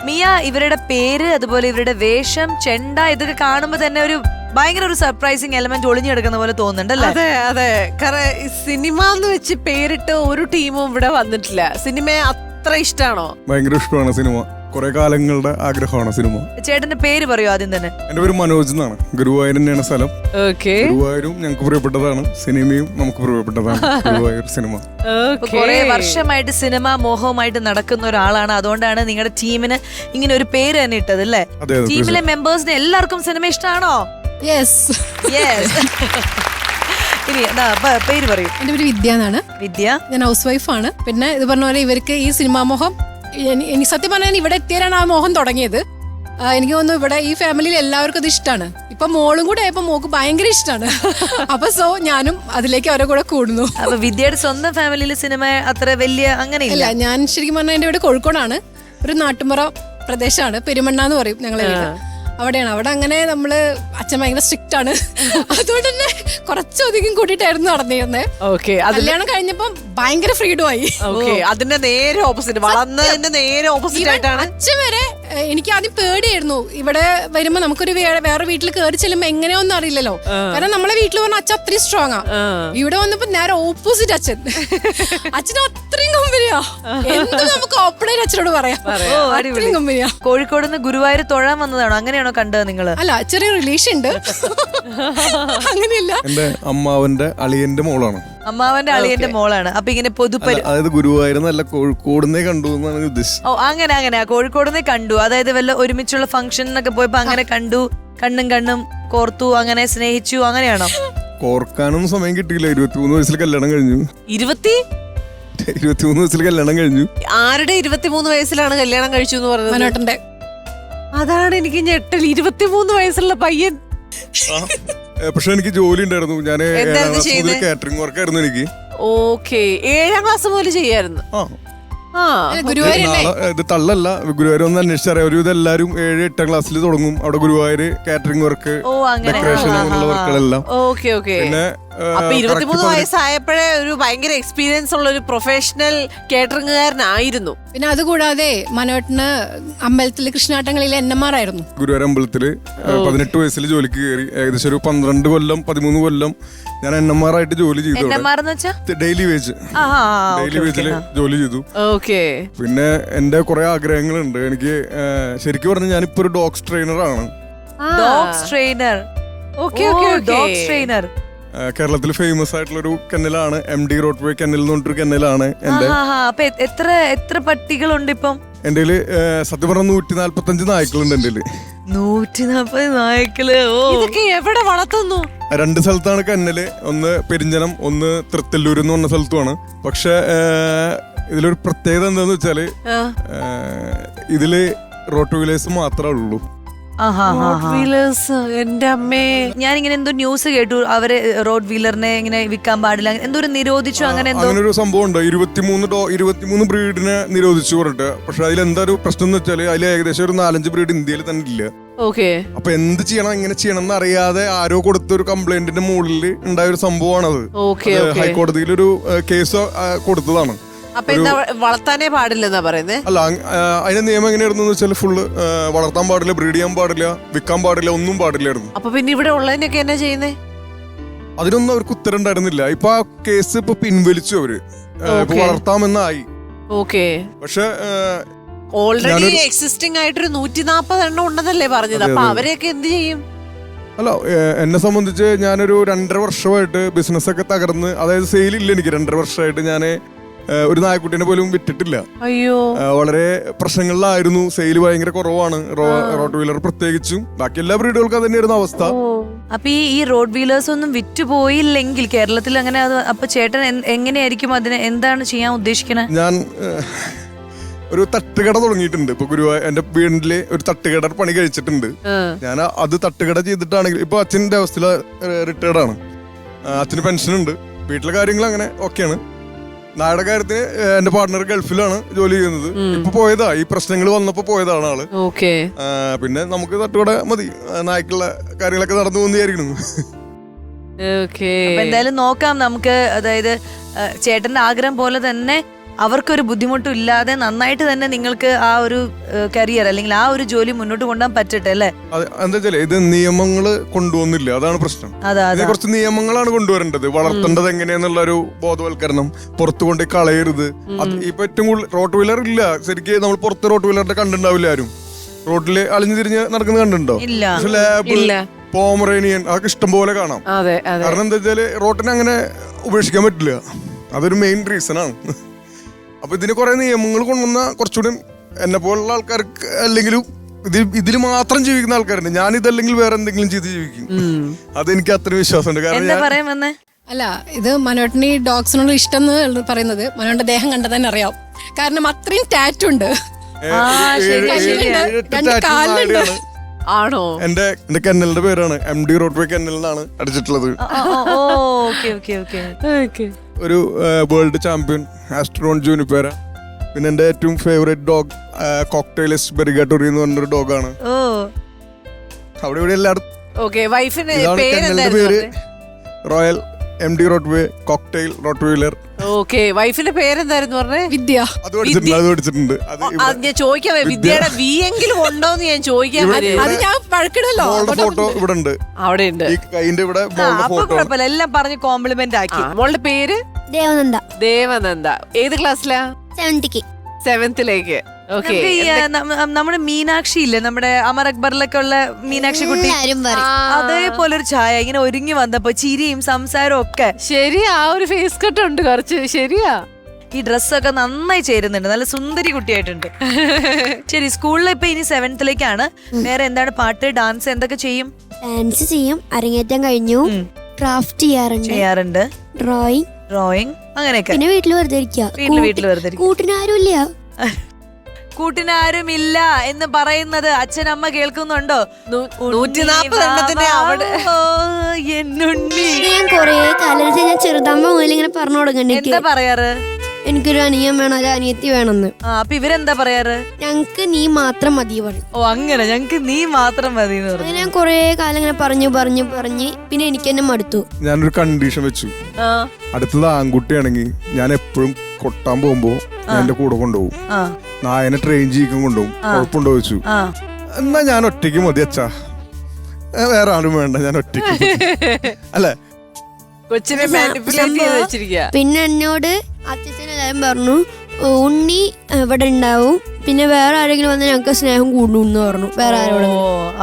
Miya, ഇവരുടെ പേര് അതുപോലെ ഇവരുടെ വേഷം, ചെണ്ട, ഇതൊക്കെ കാണുമ്പോ തന്നെ ഒരു ഭയങ്കര ഒരു സർപ്രൈസിങ് എലമെന്റ് ഒളിഞ്ഞെടുക്കുന്ന പോലെ തോന്നുന്നുണ്ടല്ലേ?
അതെ അതെ, കാരണം സിനിമ എന്ന് വെച്ച് പേരിട്ട് ഒരു ടീമും ഇവിടെ വന്നിട്ടില്ല. സിനിമയെ അത്ര ഇഷ്ടമാണോ?
ഭയങ്കര ഇഷ്ടമാണ് സിനിമ, കുറെ കാലങ്ങളുടെ ആഗ്രഹമാണ് സിനിമ.
ചേട്ടന്റെ പേര് പറയോ ആദ്യം തന്നെ?
എന്റെ പേര് മനോജ് എന്നാണ്. ഗുരുവായൂർ തന്നെയാണ് സ്ഥലം. ഗുരുവായൂരും ഞങ്ങൾക്ക് പ്രിയപ്പെട്ടതാണ്, സിനിമയും നമുക്ക് പ്രിയപ്പെട്ടതാണ്. ഗുരുവായൂർ സിനിമ
കുറെ വർഷമായിട്ട് സിനിമ മോഹവുമായിട്ട് നടക്കുന്ന ഒരാളാണ്. അതുകൊണ്ടാണ് നിങ്ങളുടെ ടീമിന് ഇങ്ങനെ ഒരു പേര് തന്നെ ഇട്ടത് അല്ലേ? ടീമിലെ മെമ്പേഴ്സിന് എല്ലാവർക്കും സിനിമ ഇഷ്ടമാണോ?
യെസ്.
ഇനി പേര് പറയൂ.
എന്റെ പേര് വിദ്യ എന്നാണ്.
വിദ്യ.
ഞാൻ ഹൗസ് വൈഫാണ്. പിന്നെ ഇത് പറഞ്ഞ പോലെ ഇവർക്ക് ഈ സിനിമാ മോഹം, എനിക്ക് സത്യം പറഞ്ഞാൽ ഇവിടെ എത്തിയാലാണ് ആ മോഹം തുടങ്ങിയത്. എനിക്ക് തോന്നുന്നു ഇവിടെ ഈ ഫാമിലിയിൽ എല്ലാവർക്കും അത് ഇഷ്ടമാണ്. ഇപ്പൊ മോളും കൂടെ ആയപ്പോ മോക്ക് ഭയങ്കര ഇഷ്ടമാണ്. അപ്പൊ സോ ഞാനും അതിലേക്ക് അവരെ കൂടെ കൂടുന്നു.
അപ്പൊ വിദ്യയുടെ സ്വന്തം ഫാമിലിയിൽ സിനിമ അത്ര വലിയ അങ്ങനെയില്ല.
ഞാൻ ശരിക്കും പറഞ്ഞാൽ എന്റെ വീട് കോഴിക്കോടാണ്. ഒരു നാട്ടുമ്പുറ പ്രദേശമാണ്, പെരുമണ്ണ എന്ന് പറയും ഞങ്ങളെ വീട്. അവിടെയാണ്. അവിടെ അങ്ങനെ നമ്മള് അച്ഛൻ ഭയങ്കര സ്ട്രിക്റ്റ് ആണ്. അതുകൊണ്ട് തന്നെ കുറച്ചധികം കൂട്ടിയിട്ടായിരുന്നു നടന്നിരുന്നത്. കല്യാണം കഴിഞ്ഞപ്പം ഭയങ്കര ഫ്രീഡം ആയി.
അതിന്റെ നേരെ ഓപ്പോസിറ്റ്, വളർന്നതിന്റെ നേരെ ഓപ്പോസിറ്റ് ആയിട്ടാണ്.
അച്ഛൻ വരെ എനിക്ക് ആദ്യം പേടിയായിരുന്നു. ഇവിടെ വരുമ്പോ നമുക്കൊരു വേറെ വീട്ടിൽ കയറി ചെല്ലുമ്പോ എങ്ങനെയൊന്നും അറിയില്ലല്ലോ. കാരണം നമ്മളെ വീട്ടിൽ പറഞ്ഞ അച്ഛൻ അത്രയും സ്ട്രോങ് ആ. ഇവിടെ വന്നപ്പോ നേരെ ഓപ്പോസിറ്റ് അച്ഛൻ. അച്ഛനും അത്രയും കമ്പനിയാ. എന്ത് നമുക്ക് ഓപ്പണായിട്ട് അച്ഛനോട് പറയാം. അത്രയും കമ്പനിയാ.
കോഴിക്കോട് നിന്ന് ഗുരുവായൂർ തൊഴാൻ വന്നതാണോ? അങ്ങനെയാണോ കണ്ടത് നിങ്ങള്?
അല്ല, ചെറിയ റിലേഷൻ ഉണ്ട്. അങ്ങനെയില്ല.
എന്റെ അമ്മാവന്റെ അളിയന്റെ മോളാണ്.
അമ്മാവന്റെ അളിയന്റെ മോളാണ്. അപ്പൊ ഇങ്ങനെ
അതായത് ഗുരുവായൂരെന്നല്ല കോഴിക്കോടുന്നേ കണ്ടു എന്നാണ് ഉദ്ദേശിച്ചത്.
ഓ, അങ്ങനെ കോഴിക്കോടുന്നേ കണ്ടു. അതായത് വല്ല ഒരുമിച്ചുള്ള ഫംഗ്ഷനൊക്കെ പോയപ്പോ അങ്ങനെ കണ്ടു, കണ്ണും കോർത്തു, അങ്ങനെ സ്നേഹിച്ചു, അങ്ങനെയാണോ?
കോർക്കാനൊന്നും സമയം കിട്ടിയില്ല. 23 വയസ്സിൽ കല്യാണം കഴിഞ്ഞു.
23
വയസ്സിൽ കല്യാണം കഴിഞ്ഞു.
ആരുടെ 23 വയസ്സിലാണ് കല്യാണം കഴിച്ചു എന്ന് പറഞ്ഞത്?
മനോട്ടന്റെ.
അതാണ് എനിക്ക് ഞെട്ടൽ. 23 വയസ്സുള്ള പയ്യൻ.
പക്ഷെ എനിക്ക് ജോലി ഉണ്ടായിരുന്നു. ഞാൻ കാറ്ററിംഗ് വർക്കായിരുന്നു എനിക്ക്.
ഓക്കെ 7ാം ക്ലാസ് മുതൽ ചെയ്യായിരുന്നു.
ഗുരുവായൂരല്ലേ?
ഇത് തള്ളല്ല, ഗുരുവായൂർ ഒന്ന് അന്വേഷിച്ചറിയാം. ഒരു ഇതെല്ലാരും 7-8 ക്ലാസ്സിൽ തുടങ്ങും. അവിടെ ഗുരുവായൂര് കാറ്ററിംഗ് വർക്ക്, ഡെക്കറേഷൻ അങ്ങനെയുള്ള വർക്കുകളെല്ലാം.
Okay okay.
പിന്നെ
അപ്പൊ 23 വയസ്സായപ്പോഴേ ഒരു ഭയങ്കര എക്സ്പീരിയൻസ് ഉള്ള ഒരു പ്രൊഫഷണൽ കേറ്ററിംഗുകാരനായിരുന്നു.
പിന്നെ അതുകൂടാതെ മനോട്ടിന് അമ്പലത്തില് കൃഷ്ണാട്ടങ്ങളിലെ NMR ആയിരുന്നു.
ഗുരുവായൂർ അമ്പലത്തില് 18 വയസ്സിൽ ജോലിക്ക് കയറി. ഏകദേശം ഒരു 12 കൊല്ലം 13 കൊല്ലം ഞാൻ NMR ആയിട്ട് ജോലി ചെയ്തു. ഡെയിലി വേജ്, ഡെയിലി വേജില് ജോലി ചെയ്തു.
ഓക്കെ.
പിന്നെ എന്റെ കുറെ ആഗ്രഹങ്ങളുണ്ട്. എനിക്ക് ശരിക്കും പറഞ്ഞാൽ ഞാനിപ്പോ ഒരു ഡോഗ്സ് ട്രെയിനറാണ്. കേരളത്തിൽ ഫേമസ് ആയിട്ടുള്ള ഒരു കെന്നലാണ് MD റോഡ്വേ കെന്നൽ എന്ന് പറഞ്ഞൊരു കെന്നലാണ് എന്റെ.
എത്ര പട്ടികളുണ്ട് ഇപ്പം?
എന്റെ സത്യം പറഞ്ഞ 145 നായ്ക്കളുണ്ട് എന്റെ.
140 നായ്ക്കള്.
ഇതൊക്കെ എവിടെ വളർത്തുന്നു?
2 സ്ഥലത്താണ് കെന്നല്. ഒന്ന് പെരിഞ്ചനം, ഒന്ന് തൃത്തല്ലൂർ എന്ന് പറഞ്ഞ സ്ഥലത്തുമാണ്. പക്ഷെ ഇതിലൊരു പ്രത്യേകത എന്താന്ന് വെച്ചാല് ഇതില് റോട്ട്വീലേഴ്സ് മാത്രമേ ഉള്ളൂ.
എന്റെ അമ്മേ,
ഞാനിങ്ങനെ എന്തോ ന്യൂസ് കേട്ടു, അവര് റോഡ് വീലറിനെ ഇങ്ങനെ വിൽക്കാൻ പാടില്ല എന്തോ നിരോധിച്ചു. അങ്ങനെ
ഒരു സംഭവം ഉണ്ട്. 23 ബ്രീഡിനെ നിരോധിച്ചു പറഞ്ഞിട്ട്. പക്ഷെ അതിലെന്താ ഒരു പ്രശ്നം എന്ന് വെച്ചാല് അതിൽ ഏകദേശം ഒരു 4-5 ബ്രീഡ് ഇന്ത്യയിൽ തന്നെ ഇല്ല. അപ്പൊ എന്ത് ചെയ്യണം, എങ്ങനെ ചെയ്യണം എന്ന് അറിയാതെ ആരോ കൊടുത്ത ഒരു കംപ്ലൈന്റിന്റെ മുകളിൽ ഉണ്ടായ ഒരു സംഭവമാണത്. ഹൈക്കോടതിയിൽ ഒരു കേസ് കൊടുത്തതാണ്.
അപ്പൊ എന്താ വളർത്താനേ പാടില്ലെന്നാ പറയുന്നത്?
അല്ല, അതിന്റെ നിയമം എങ്ങനെയായിരുന്നു വെച്ചാൽ ഫുള്ള് വളർത്താൻ പാടില്ല, ബ്രീഡ് ചെയ്യാൻ പാടില്ല, വിൽക്കാൻ പാടില്ല, ഒന്നും പാടില്ലായിരുന്നു.
അപ്പൊ പിന്നെ ഇവിടെ ഉള്ളതിനൊക്കെ എന്നാ ചെയ്യുന്നേ?
അതിനൊന്നും അവർക്ക് ഉത്തരം ഉണ്ടായിരുന്നില്ല. ഇപ്പൊ ആ കേസ് ഇപ്പൊ പിൻവലിച്ചു അവര്. വളർത്താമെന്നായി. പക്ഷെ
ഓൾറെഡി എക്സിസ്റ്റിംഗ് ആയിട്ടൊരു 140 എണ്ണം ഉണ്ടെന്നല്ലേ പറഞ്ഞത്. അപ്പൊ അവരെയൊക്കെ എന്ത് ചെയ്യും?
അല്ല, എന്നെ സംബന്ധിച്ച് ഞാനൊരു 2.5 വർഷമായിട്ട് ബിസിനസ് ഒക്കെ തകർന്ന്, അതായത് സെയിലില്ല എനിക്ക്. 2.5 വർഷമായിട്ട് ഞാന് ഒരു നായക്കുട്ടിനെ പോലും വിറ്റിട്ടില്ല.
അയ്യോ,
വളരെ പ്രശ്നങ്ങളിലായിരുന്നു. സെയിൽ ഭയങ്കര കുറവാണ്, റോഡ് വീലർ പ്രത്യേകിച്ചും. ബാക്കി എല്ലാ ബ്രീഡുകൾക്കും അത് തന്നെയായിരുന്നു അവസ്ഥ.
അപ്പൊ ഈ റോഡ് വീലേഴ്സ് ഒന്നും വിറ്റുപോയില്ലെങ്കിൽ കേരളത്തിൽ അങ്ങനെ അപ്പൊ ചേട്ടൻ എങ്ങനെയായിരിക്കും അതിന് എന്താണ് ചെയ്യാൻ ഉദ്ദേശിക്കണേ?
ഞാൻ ഒരു തട്ടുകട തുടങ്ങിയിട്ടുണ്ട്. ഇപ്പൊ ഗുരുവായൂർ എന്റെ വീട്ടില് ഒരു തട്ടുകട പണി കഴിച്ചിട്ടുണ്ട്. ഞാൻ അത് തട്ടുകട ചെയ്തിട്ടാണെങ്കിൽ ഇപ്പൊ അച്ഛൻ്റെ അവസ്ഥയിൽ റിട്ടയർഡ് ആണ്. അച്ഛന് പെൻഷൻ ഉണ്ട്. വീട്ടിലെ കാര്യങ്ങൾ അങ്ങനെ ഓക്കെയാണ്. നായുടെ കാര്യത്തിന് എന്റെ പാർട്ട്ണർ ഗൾഫിലാണ് ജോലി ചെയ്യുന്നത്. ഇപ്പൊ പോയതാ, ഈ പ്രശ്നങ്ങൾ വന്നപ്പോ പോയതാണ് ആള്. പിന്നെ നമുക്ക് തട്ടുകട മതി, നായ്ക്കുള്ള കാര്യങ്ങളൊക്കെ നടന്നു പോകുന്നതായിരിക്കണം.
എന്തായാലും നോക്കാം നമുക്ക്. അതായത് ചേട്ടന്റെ ആഗ്രഹം പോലെ തന്നെ അവർക്കൊരു ബുദ്ധിമുട്ടും ഇല്ലാതെ നന്നായിട്ട് തന്നെ നിങ്ങൾക്ക് ആ ഒരു കരിയർ അല്ലെങ്കിൽ ആ ഒരു ജോലി മുന്നോട്ട് കൊണ്ടുപോകാൻ പറ്റട്ടെ അല്ലേ?
എന്താ വെച്ചാൽ ഇത് നിയമങ്ങള് കൊണ്ടുവന്നില്ല, അതാണ് പ്രശ്നം. കുറച്ച് നിയമങ്ങളാണ് കൊണ്ടുവരേണ്ടത്. വളർത്തേണ്ടത് എങ്ങനെയാന്നുള്ള ഒരു ബോധവൽക്കരണം. പുറത്തു കൊണ്ട് കളയരുത്. ഇപ്പൊ ഏറ്റവും കൂടുതൽ റോട്ട് വീലർ ഇല്ല. ശരിക്കും നമ്മൾ പുറത്ത് റോട്ട് വീലറിന്റെ കണ്ടിട്ടുണ്ടാവില്ല ആരും. റോഡില് അലിഞ്ഞു തിരിഞ്ഞ് നടക്കുന്നത് കണ്ടിട്ടുണ്ടോ? പക്ഷെ ലാബ്, പോമറേനിയൻ അതൊക്കെ ഇഷ്ടം പോലെ കാണാം. കാരണം എന്താ വെച്ചാല് റോട്ടിനെ അങ്ങനെ ഉപേക്ഷിക്കാൻ പറ്റില്ല. അതൊരു മെയിൻ റീസൺ ആണ്. അപ്പൊ ഇതിന് കുറെ നിയമങ്ങൾ കൊണ്ടുവന്ന കുറച്ചുകൂടി എന്നെ പോലുള്ള ആൾക്കാർക്ക്, അല്ലെങ്കിലും ഇതിൽ മാത്രം ജീവിക്കുന്ന ആൾക്കാരുണ്ട്. ഞാൻ ഇതല്ലെങ്കിൽ വേറെ എന്തെങ്കിലും ചെയ്ത് ജീവിക്കും. അതെനിക്ക് അത്ര വിശ്വാസമുണ്ട്. കാരണം
അല്ല, ഇത് മനോട്ടിന് ഈ ഡോഗ്സിനോട് ഇഷ്ടം എന്ന് പറയുന്നത് മനോന്റെ ദേഹം കണ്ടാൽ തന്നെ അറിയാം. കാരണം അത്രയും ടാറ്റു ഉണ്ട്.
ആണോ?
എന്റെ കെന്നലിന്റെ പേരാണ് MD റോഡ്വേ കെന്നൽ എന്നാണ് അടിച്ചിട്ടുള്ളത്. ഒരു വേൾഡ് ചാമ്പ്യൻ ആസ്ട്രോൺ ജൂനിപ്പേര. പിന്നെ എന്റെ ഏറ്റവും ഫേവറേറ്റ് ഡോഗ് കോക്ടെയിലിസ്റ്റ് ബെറിഗാട്ടോറി എന്ന് പറഞ്ഞൊരു ഡോഗാണ്. അവിടെ ഇവിടെ എല്ലായിടത്തും പേര് royal MD roadway cocktail Rottweiler.
വൈഫിന്റെ പേരെന്തായിരുന്നു പറഞ്ഞേ?
വിദ്യ.
അത് പഠിച്ചിട്ടുണ്ട്.
ഞാൻ ചോദിക്കാൻ വിദ്യയുടെ V എങ്കിലും ഉണ്ടോന്ന് ഞാൻ ചോദിക്കാൻ.
ഫോട്ടോ ഇവിടെ ഉണ്ട്.
അവിടെ ഉണ്ട്.
ഈ കൈന്റെ ഇവിടെ ഫോട്ടോ.
എല്ലാം പറഞ്ഞ് കോംപ്ലിമെന്റ് ആക്കി.
മോളുടെ പേര്
ദേവനന്ദ.
ദേവനന്ദ. ഏത് ക്ലാസ്സിലാ? 7th-ലേക്ക്.
നമ്മുടെ മീനാക്ഷി ഇല്ലേ, നമ്മുടെ അമർ അക്ബറിലൊക്കെ ഉള്ള മീനാക്ഷി കുട്ടി, അതേപോലെ ഒരു ഛായ. ഇങ്ങനെ ഒരുങ്ങി വന്നപ്പോ ചിരിയും സംസാരവും ഒക്കെ.
ശരിയാ, ആ ഒരു ഫേസ് കട്ട് ഉണ്ട് കുറച്ച്. ശരിയാ,
ഈ ഡ്രസ്സൊക്കെ നന്നായി ചേരുന്നുണ്ട്. നല്ല സുന്ദരി കുട്ടിയായിട്ടുണ്ട്. ശരി, സ്കൂളിൽ ഇപ്പൊ ഇനി 7th-ലേക്കാണ്. വേറെ എന്താണ്? പാട്ട്, ഡാൻസ് എന്തൊക്കെ ചെയ്യും?
ഡാൻസ് ചെയ്യും, അരങ്ങേറ്റം കഴിഞ്ഞു. ക്രാഫ്റ്റ് ചെയ്യാറുണ്ട്. ഡ്രോയിങ്
അങ്ങനെയൊക്കെ.
പിന്നെ വീട്ടിൽ വെറുതെ ഇരിക്കുക.
വീട്ടിൽ വെറുതെ
കൂട്ടിനാരുമില്ല.
കൂട്ടിനാരും ഇല്ല എന്ന് പറയുന്നത് അച്ഛനമ്മ കേൾക്കുന്നുണ്ടോ?
140 എണ്ണത്തിന്റെ അവിടെ
എന്നുണ്ണി
ഞാൻ കൊറേ കാലത്ത് ഞാൻ ചെറുതാകുമ്പോ മുതൽ ഇങ്ങനെ പറഞ്ഞു തുടങ്ങണ്ട.
എന്താ പറയാറ്?
എനിക്കൊരു അനിയൻ വേണം, ഒരു അനിയത്തി വേണമെന്ന്.
അപ്പൊ ഇവരെന്താ പറയാറ്?
ഞങ്ങക്ക് നീ മാത്രം മതി പറയും.
ഓ അങ്ങനെ, ഞങ്ങക്ക് നീ മാത്രം മതി എന്ന് പറഞ്ഞു.
ഞാൻ കൊറേ കാലം ഇങ്ങനെ പറഞ്ഞ് പിന്നെ എനിക്ക് തന്നെ മടുത്തു.
ഞാനൊരു കണ്ടീഷൻ വെച്ചു. അടുത്തത് ആൺകുട്ടിയാണെങ്കിൽ ഞാൻ എപ്പോഴും കൊട്ടാൻ പോകുമ്പോ ഞാൻ എന്റെ കൂടെ കൊണ്ടുപോകും. നായനെ ട്രെയിൻ ചെയ്യിക്കും കൊണ്ടുപോകും. കുഴപ്പമുണ്ടോ വെച്ചു. എന്നാ ഞാൻ ഒറ്റയ്ക്ക് മതി അച്ഛാ, വേറെ ആരും വേണ്ട, ഞാൻ ഒറ്റയ്ക്ക് അല്ലെ.
കൊച്ചിനെ മാനിപ്പുലേറ്റ് ചെയ്ത് വെച്ചിരിക്കുക.
പിന്നെ എന്നോട് അച്ഛൻ എല്ലാവരും പറഞ്ഞു ഉണ്ണി ഇവിടെ ഉണ്ടാവും, പിന്നെ വേറെ ആരെങ്കിലും വന്ന് ഞങ്ങൾക്ക് സ്നേഹം കൂടും എന്ന് പറഞ്ഞു. വേറെ ആരോടും.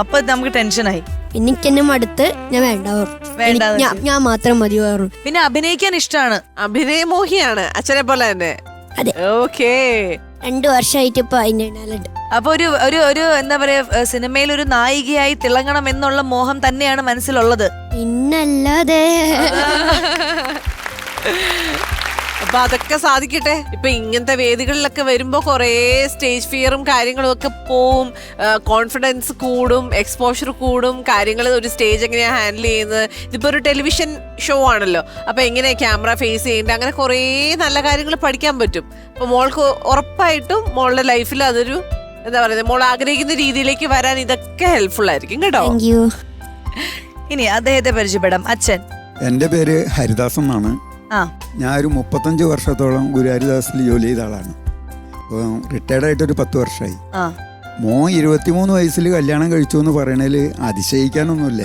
അപ്പൊ നമുക്ക് ടെൻഷനായി.
പിന്നെ എനിക്കെന്നെ മടുത്ത് ഞാൻ വേണ്ട പറഞ്ഞു. ഞാൻ മാത്രം മതി പറഞ്ഞു.
പിന്നെ അഭിനയിക്കാൻ ഇഷ്ടമാണ്,
അഭിനയമോഹിയാണ് അച്ഛനെ പോലെ തന്നെ.
അതെ.
ഓക്കേ,
2 വർഷമായിട്ട് ഇപ്പൊ അതിന്റെ ഉണ്ട്.
അപ്പൊ ഒരു എന്താ പറയാ, സിനിമയിൽ ഒരു നായികയായി തിളങ്ങണം എന്നുള്ള മോഹം തന്നെയാണ് മനസ്സിലുള്ളത്.
പിന്നല്ലാതെ
അപ്പൊ അതൊക്കെ സാധിക്കട്ടെ. ഇപ്പൊ ഇങ്ങനത്തെ വേദികളിലൊക്കെ വരുമ്പോ കൊറേ സ്റ്റേജ് ഫിയറും കാര്യങ്ങളും ഒക്കെ പോവും, കോൺഫിഡൻസ് കൂടും, എക്സ്പോഷർ കൂടും, കാര്യങ്ങൾ ഒരു സ്റ്റേജ് എങ്ങനെയാ ഹാൻഡിൽ ചെയ്യുന്നത്. ഇതിപ്പോ ഒരു ടെലിവിഷൻ ഷോ ആണല്ലോ, അപ്പൊ എങ്ങനെയാ ക്യാമറ ഫേസ് ചെയ്യേണ്ടത്, അങ്ങനെ കുറേ നല്ല കാര്യങ്ങൾ പഠിക്കാൻ പറ്റും. അപ്പൊ മോൾക്ക് ഉറപ്പായിട്ടും മോളുടെ ലൈഫിൽ അതൊരു എന്താ പറയുന്നത്, മോൾ ആഗ്രഹിക്കുന്ന രീതിയിലേക്ക് വരാൻ ഇതൊക്കെ ഹെൽപ്ഫുൾ ആയിരിക്കും കേട്ടോ.
ഇനി അദ്ദേഹത്തെ പരിചയപ്പെടാം. അച്ഛൻ.
എൻ്റെ പേര് ഹരിദാസ് എന്നാണ്. ഞാൻ ഒരു 35 വർഷത്തോളം ഗുരു ഹരിദാസിൽ ജോലി ചെയ്ത ആളാണ്. റിട്ടയർഡ് ആയിട്ട് ഒരു 10 വർഷമായി. മോൻ 23 വയസ്സിൽ കല്യാണം കഴിച്ചു എന്ന് പറയണതിൽ അതിശയിക്കാനൊന്നുമില്ല.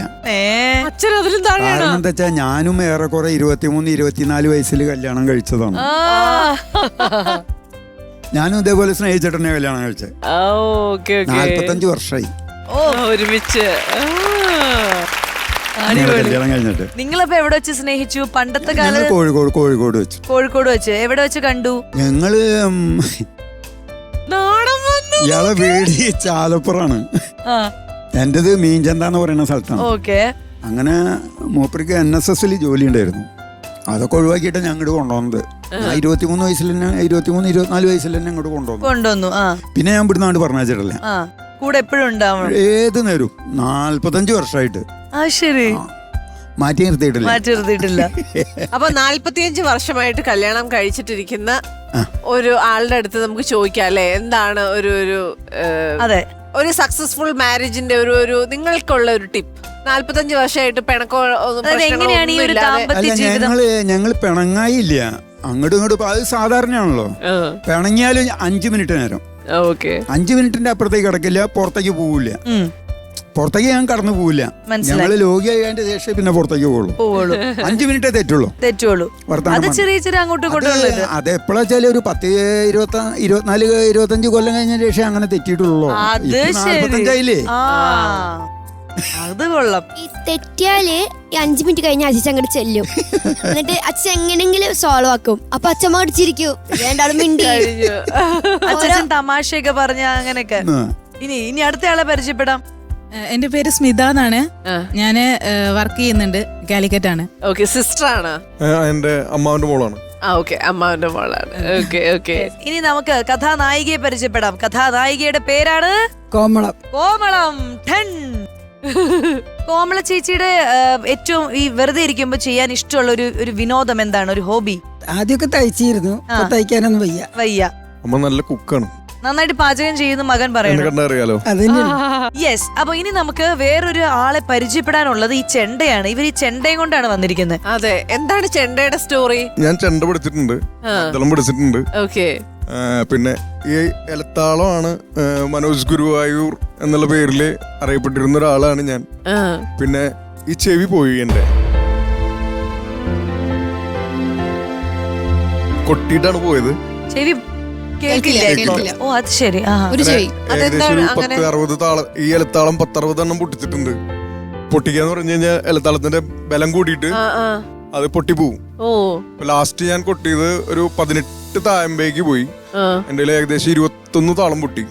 കാരണം എന്താ വെച്ചാൽ ഞാനും ഏറെക്കുറെ 23-24 വയസ്സിൽ കല്യാണം കഴിച്ചതാണ്. ഞാനും ഇതേപോലെ സ്നേഹിച്ചിട്ടെന്നെ കല്യാണം കഴിച്ചത്. 45 വർഷമായി
ഒരുമിച്ച്
കല്യാണം കഴിഞ്ഞിട്ട്.
നിങ്ങളിപ്പോ എവിടെ വെച്ച് സ്നേഹിച്ചു? പണ്ടത്തെ കാലത്ത് കോഴിക്കോട് വെച്ച്. എവിടെ വെച്ച് കണ്ടു?
ഞങ്ങള് ഇയാളെ വീട് ചാലപ്പുറാണ്, എന്റേത് മീൻചന്ത പറയുന്ന സ്ഥലത്താണ്. അങ്ങനെ മൂപ്പർക്ക് NSSൽ ജോലി ഉണ്ടായിരുന്നു. അതൊക്കെ ഒഴിവാക്കിയിട്ട് ഞാൻ ഇങ്ങോട്ട് കൊണ്ടുവന്നത്. 23 വയസ്സിൽ തന്നെ 23-24 വയസ്സിൽ തന്നെ ഇങ്ങോട്ട് കൊണ്ടുവന്നു. പിന്നെ ഞാൻ ഇവിടുന്ന് അങ്ങോട്ട് പറഞ്ഞിട്ടില്ല.
കൂടെ എപ്പോഴും ഉണ്ടാവും,
ഏത് നേരം 45 വർഷമായിട്ട് മാറ്റി നിർത്തിയിട്ടില്ല.
അപ്പൊ 45 വർഷമായിട്ട് കല്യാണം കഴിച്ചിട്ടിരിക്കുന്ന ഒരു ആളുടെ അടുത്ത് നമുക്ക് ചോദിക്കാം അല്ലെ, എന്താണ് ഒരു സക്സസ്ഫുൾ മാരേജിന്റെ ഒരു നിങ്ങൾക്കുള്ള ഒരു ടിപ്പ്? 45 വർഷമായിട്ട് പിണക്കോ
ഞങ്ങൾ പിണങ്ങായില്ല, അങ്ങോട്ടും ഇങ്ങോട്ടും. അത് സാധാരണയാണല്ലോ. പിണങ്ങിയാലും 5 മിനിറ്റ് നേരം, 5 മിനിറ്റിന്റെ അപ്പുറത്തേക്ക് കിടക്കില്ല, പുറത്തേക്ക് പോവില്ല. പുറത്തേക്ക് ഞാൻ കടന്നു പോവില്ല. ഞങ്ങള് ലോകിയായതിന്റെ ശേഷം പിന്നെ പുറത്തേക്ക് പോകുള്ളൂ. 5 മിനിറ്റേ തെറ്റുള്ളൂ. അത് എപ്പോഴാ വെച്ചാല് ഒരു 10-24-25 കൊല്ലം കഴിഞ്ഞ ശേഷം അങ്ങനെ തെറ്റിയിട്ടുള്ളൂ. 45 ആയില്ലേ.
അത് കൊള്ളാം.
ഈ തെറ്റിയാല് 5 മിനിറ്റ് കഴിഞ്ഞ അച്ഛൻ അങ്ങോട്ട് ചെല്ലും. എന്നിട്ട് അച്ഛൻ എങ്ങനെങ്കിലും സോൾവ് ആക്കും. അപ്പൊ അച്ഛൻ മടിച്ചിരിക്കും, രണ്ടാളും മിണ്ടി
അച്ഛൻ തമാശയൊക്കെ പറഞ്ഞ അങ്ങനെയൊക്കെ. ഇനി അടുത്ത ആളെ പരിചയപ്പെടാം.
എന്റെ പേര് സ്മിത എന്നാണ്. ഞാന് വർക്ക് ചെയ്യുന്നുണ്ട്, കാലിക്കറ്റ് ആണ്.
സിസ്റ്റർ ആണ്.
എന്റെ അമ്മാവന്റെ മോളാണ്.
അമ്മാവന്റെ മോളാണ്.
ഇനി നമുക്ക് കഥാനായികയെ പരിചയപ്പെടാം. കഥാനായികയുടെ പേരാണ്
കോമളം.
കോമള ചേച്ചിയുടെ ഏറ്റവും ഈ വെറുതെ ഇരിക്കുമ്പോ ചെയ്യാൻ ഇഷ്ടമുള്ള ഒരു വിനോദം എന്താണ്, ഒരു ഹോബി?
ആദ്യമൊക്കെ തയ്ച്ചിരുന്നു, തയ്ക്കാനൊന്നും വയ്യ.
അമ്മ നല്ല കുക്കാണ്,
നന്നായിട്ട് പാചകം ചെയ്യുന്ന മകൻ പറയുന്നു. യെസ്. അപ്പൊ ഇനി നമുക്ക് വേറൊരു ആളെ പരിചയപ്പെടാനുള്ളത് ഈ ചെണ്ടയാണ്. ഇവർ ഈ ചെണ്ടയും കൊണ്ടാണ് വന്നിരിക്കുന്നത്.
അതെ, എന്താണ് ചെണ്ടയുടെ സ്റ്റോറി?
ഞാൻ ചെണ്ട പഠിച്ചിട്ടുണ്ട്, പഠിച്ചിട്ടുണ്ട്. പിന്നെ ഈ എലത്താളമാണ് മനോജ് ഗുരുവായൂർ എന്നുള്ള പേരില് അറിയപ്പെട്ടിരുന്ന ഒരാളാണ് ഞാൻ. പിന്നെ ഈ ചെവി പോയി, എന്റെ കൊട്ടിയിട്ടാണ് പോയത്.
ചെവി കേൾക്കില്ല. ഓ അത് ശരി.
ഏകദേശം 10-60 താളം, ഈ എലത്താളം 10-60 എണ്ണം പൊട്ടിച്ചിട്ടുണ്ട്. പൊട്ടിക്കാന്ന് പറഞ്ഞു കഴിഞ്ഞാൽ എലത്താളത്തിന്റെ ബലം കൂടിയിട്ട് അത് പൊട്ടിപ്പോവും. ലാസ്റ്റ് ഞാൻ കൊട്ടിയത് ഒരു 18 താഴമ്പേക്ക് പോയി. എന്റെ ഏകദേശം 21 താളം പൊട്ടി.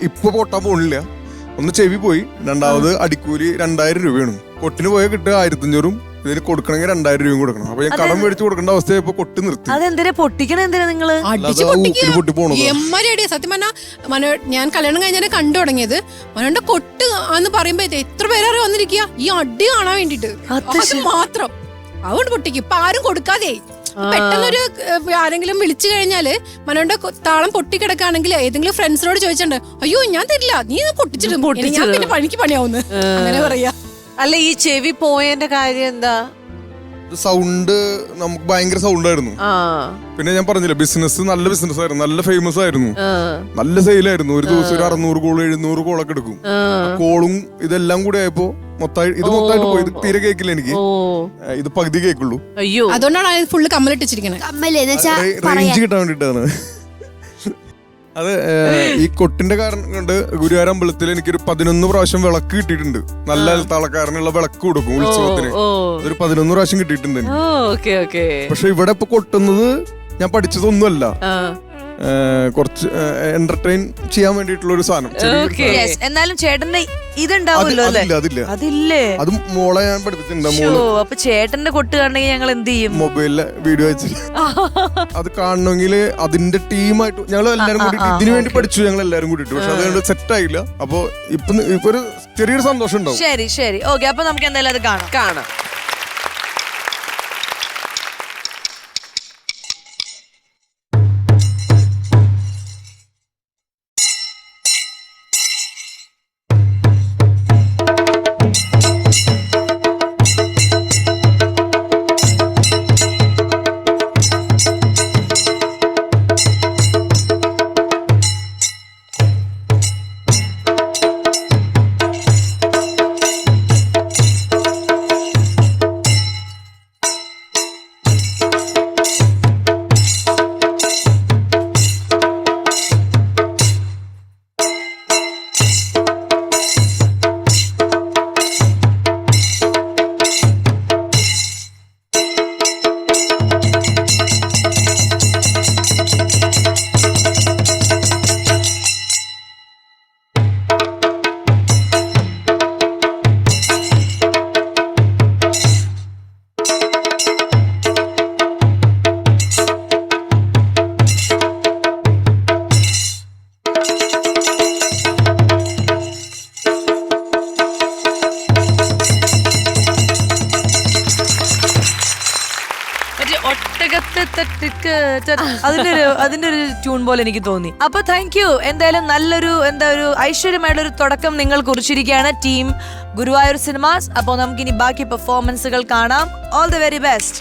ഇപ്പൊ പൊട്ടാൻ പോണില്ല. ഒന്ന് ചെവി പോയി, രണ്ടാമത് അടിക്കൂലി 2000 രൂപയാണ്. കൊട്ടിന് പോയാൽ കിട്ടുക 1500 ഇതിന് കൊടുക്കണമെങ്കിൽ 2000 രൂപയും കൊടുക്കണം. അപ്പൊ ഞാൻ കടം മേടിച്ചു കൊടുക്കേണ്ട അവസ്ഥയായപ്പോ കൊട്ടി നിർത്തി.
അതെന്തിനാ പൊട്ടിക്കണ എന്തിനാ നിങ്ങള്?
അടിച്ച്
പൊട്ടി പോണത്
എമ്മരടിയാ സത്യം പറഞ്ഞാ. ഞാൻ കല്യാണം കഴിഞ്ഞാൽ കണ്ടു തുടങ്ങിയത് മനോന്റെ കൊട്ട് എന്ന് പറയുമ്പോ എത്ര പേരെ വന്നിരിക്കുക ഈ അടി കാണാൻ വേണ്ടിട്ട് മാത്രം. അതുകൊണ്ട് പൊട്ടിക്കും. ഇപ്പൊ ആരും കൊടുക്കാതെയായി. പെട്ടെന്നൊരു ആരെങ്കിലും വിളിച്ചു കഴിഞ്ഞാല് മനോന്റെ താളം പൊട്ടിക്കിടക്കാണെങ്കിൽ ഏതെങ്കിലും ഫ്രണ്ട്സിനോട് ചോദിച്ചിട്ടുണ്ട്, അയ്യോ ഞാൻ തരില്ല, നീ പൊട്ടിച്ചിട്ട് ഞാൻ പിന്നെ പണിക്ക് പണിയാവുന്നു അങ്ങനെ പറയാ.
അല്ല ഈ ചെവി പോയതിന്റെ കാര്യം എന്താ?
സൗണ്ട് നമുക്ക് ഭയങ്കര സൗണ്ട് ആയിരുന്നു. പിന്നെ ഞാൻ പറഞ്ഞില്ല, ബിസിനസ് നല്ല ബിസിനസ് ആയിരുന്നു, നല്ല ഫേമസ് ആയിരുന്നു, നല്ല സെയിലായിരുന്നു. ഒരു ദിവസം ഒരു 600 കോൾ 700 കോളൊക്കെ എടുക്കും. കോളും ഇതെല്ലാം കൂടി ആയപ്പോ മൊത്തമായിട്ട് പോയി. ഇത് തീരെ കേക്കില്ല എനിക്ക്, ഇത് പകുതി കേക്കുള്ളൂ.
അയ്യോ,
അതുകൊണ്ടാണ് ഫുള്ള് കമ്മലിട്ടിരിക്കുന്നത്.
റേഞ്ച് കിട്ടാൻ വേണ്ടിട്ടാണ് അത്. ഈ കൊട്ടിന്റെ കാരണം കൊണ്ട് ഗുരുവായൂർ അമ്പലത്തിൽ എനിക്കൊരു 11 പ്രാവശ്യം വിളക്ക് കിട്ടിയിട്ടുണ്ട്. നല്ല തളക്കാരനുള്ള വിളക്ക് കൊടുക്കും ഉത്സവത്തിന്. ഒരു 11 പ്രാവശ്യം കിട്ടിയിട്ടുണ്ട്. പക്ഷെ ഇവിടെ ഇപ്പൊ കൊട്ടുന്നത് ഞാൻ പഠിച്ചതൊന്നുമല്ല, കുറച്ച് എന്റർടൈൻ ചെയ്യാൻ വേണ്ടിയിട്ടുള്ള ഒരു സാധനം.
എന്നാലും ചേട്ടന്റെ ഇതുണ്ടാവുമല്ലോ അല്ലേ? അതില്ലേ?
അത് മോളെ ഞാൻ പഠിപ്പിച്ചിട്ടുണ്ട്.
അപ്പൊ ചേട്ടന്റെ കൊട്ട് കാണണമെങ്കിൽ ഞങ്ങൾ എന്ത് ചെയ്യും?
മൊബൈലില് വീഡിയോ വെച്ച് അത് കാണണമെങ്കിൽ അതിന്റെ ടീമായിട്ട് ഞങ്ങൾ എല്ലാരും കൂടി ഇതിനു വേണ്ടി പഠിച്ചു. ഞങ്ങൾ എല്ലാരും കൂടിയിട്ട്. പക്ഷെ അത് സെറ്റ് ആയില്ല. അപ്പൊ ഇപ്പൊ ഒരു ചെറിയൊരു സന്തോഷം ഉണ്ടാവും.
ശരി ഓക്കെ. അപ്പൊ നമുക്ക് എന്തായാലും അത് കാണാം. അതിന്റെ ഒരു ട്യൂൺ പോലെ എനിക്ക് തോന്നി. അപ്പൊ താങ്ക് യു. എന്തായാലും നല്ലൊരു ഐശ്വര്യമായിട്ടുള്ള ഒരു തുടക്കം നിങ്ങൾ കുറിച്ചിരിക്കുകയാണ് ടീം ഗുരുവായൂർ സിനിമാസ്. അപ്പോൾ നമുക്കിനി ബാക്കി പെർഫോമൻസുകൾ കാണാം. All the very best.